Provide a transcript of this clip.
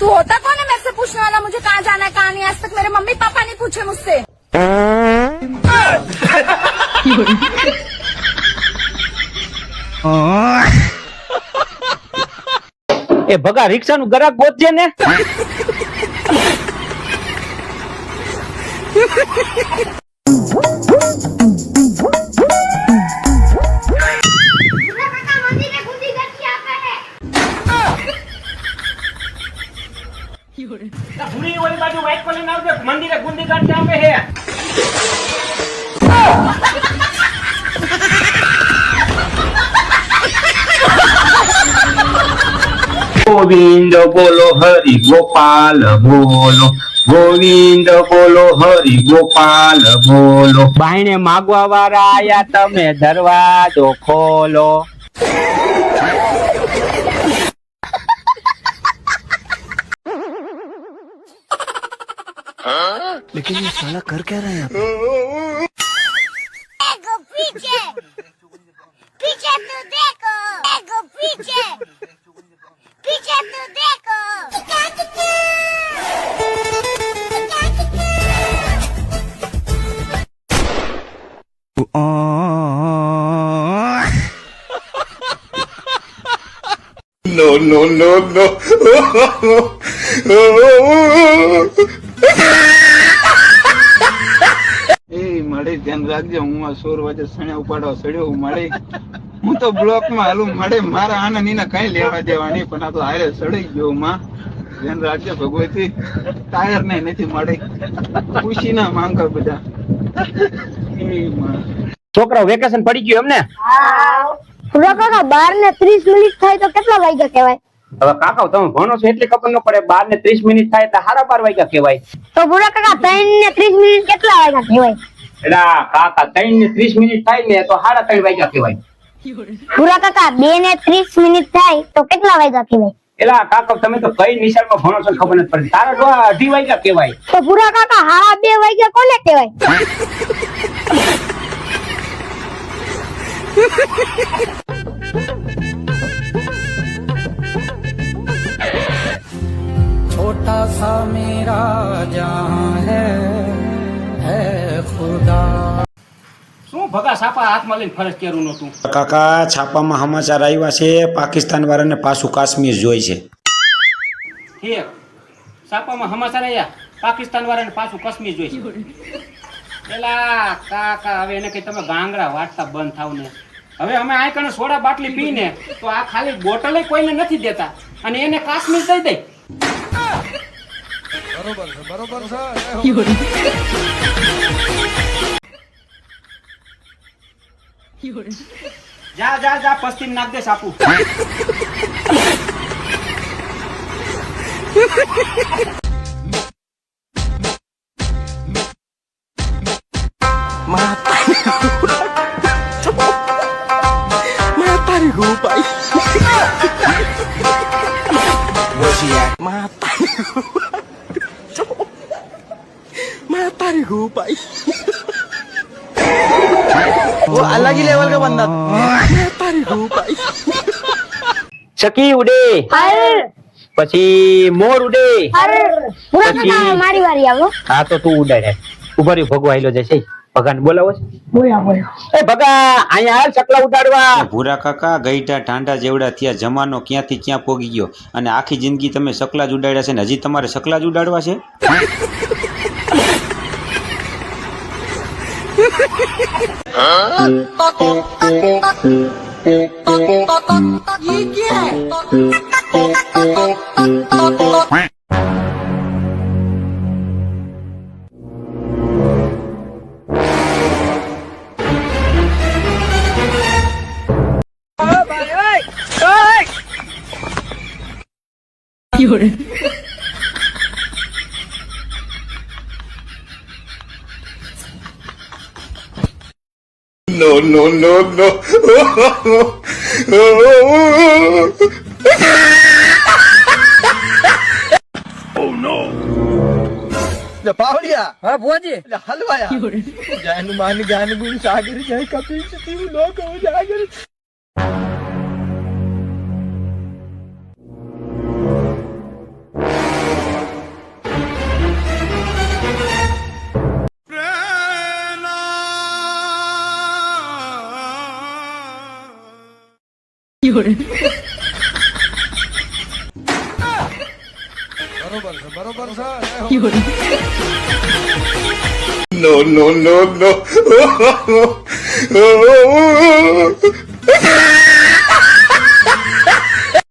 तू होता कौन है मेरे से पूछने वाला मुझे कहाँ जाना है कहाँ नहीं? आज तक मेरे मम्मी पापा नहीं पूछे मुझसे। એ ભગા રિક્ષાનું ગરાક ગોતજે ને. પૂરી ઓલી બાજુ વાઈટ કોલિંગ આવજે, મંદિરે ગુંદી કાઢી આપે હે. ગોવિંદ બોલો હરિ ગોપાલ બોલો, ગોવિંદ બોલો હરિ ગોપાલ બોલો. બાયણે માગવા વાળા આયા તમે દરવાજો ખોલો. लेकिन ये साला कर क्या रहा है यहाँ पे? पीछे पीछे तू देखो, देखो पीछे पीछे तू देखो। No, no, no, no. મળે ધ્યાન રાખજો. હું આ 16 વાગે સણ્યા ઉપાડવા સડ્યો મળે. હું તો બ્લોક માં હાલું મળે. મારા આના નીના કઈ લેવા દેવા નહીં, પણ આ તો હારે સડી ગયો. માં ધ્યાન રાખજો ભગવતી. ટાયર ને નથી મળે. ખુશી ના માંગો બધા. છોકરાઓ વેકેશન પડી ગયું એમને? પૂરા કાકા 12:30 મિનિટ થાય તો કેટલા વાગ્યા કહેવાય? હવે કાકા તમે ભણો છો એટલે ખબર ન પડે. 12:30 મિનિટ થાય એટલે 12:30 વાગ્યા કહેવાય. તો પૂરા કાકા 3:30 મિનિટ કેટલા વાગ્યા કહેવાય? એલા કાકા 3:30 મિનિટ થાય ને તો 3:30 વાગ્યા કહેવાય. પૂરા કાકા 2:30 મિનિટ થાય તો કેટલા વાગ્યા કહેવાય? એલા કાકા તમે તો કઈ નિશાળમાં ભણો છો ખબર નથી પડતી. તારા તો 2:30 વાગ્યા કહેવાય. તો પૂરા કાકા 2:30 વાગ્યા કોને કહેવાય? छोटा सा मेरा जहां है खुदा. શું ભગા સાપા હાથમાં લઈને ફરજ કેરું નતું? કાકા છાપામાં સમાચાર આવ્યા છે, પાકિસ્તાન વાળાને પાછું કાશ્મીર જોઈ છે. હે સાપામાં સમાચાર આયા પાકિસ્તાન વાળાને પાછું કાશ્મીર જોઈ છે. એલા કાકા હવે એને કઈ તમે ગાંગડા વાટતા બંધ થાવ ને. હવે અમે આ કણે સોડા બાટલી પીને તો આ ખાલી બોટલે કોઈને નથી દેતા અને એને કાશ્મીર દઈ દે. बरोबर सर. જા જા જા પસ્તી નાખ દે સાપુ. Matahari gupay. Matahari gupay. वो अलग ही लेवल का बंदा. Matahari gupay. ચકી ઉડે, પછી મોર ઉડે. પૂરા કાકા મારી વારી આવો. હા તો તું ઉડાડે. ઉભા રહ્યો ભગવા આયલો જશે. ભગાને બોલાવો છે. બોલો. એ ભગા અહીંયા હાલ ચકલા ઉડાડવા. ભૂરા કાકા ગઈઢા ટાંડા જેવડા થયા. જમાનો ક્યાંથી ક્યાં પોગી ગયો અને આખી જિંદગી તમે સકલા જ ઉડાડ્યા છે ને હજી તમારે સકલા જ ઉડાડવા છે? ये क्या है? No, no, no, no. पावड़िया हाँ बुआजी हलवाया जान मान ज्ञान गुण सागर जय कपिल सती लोक हो जागर. No, no, no, no.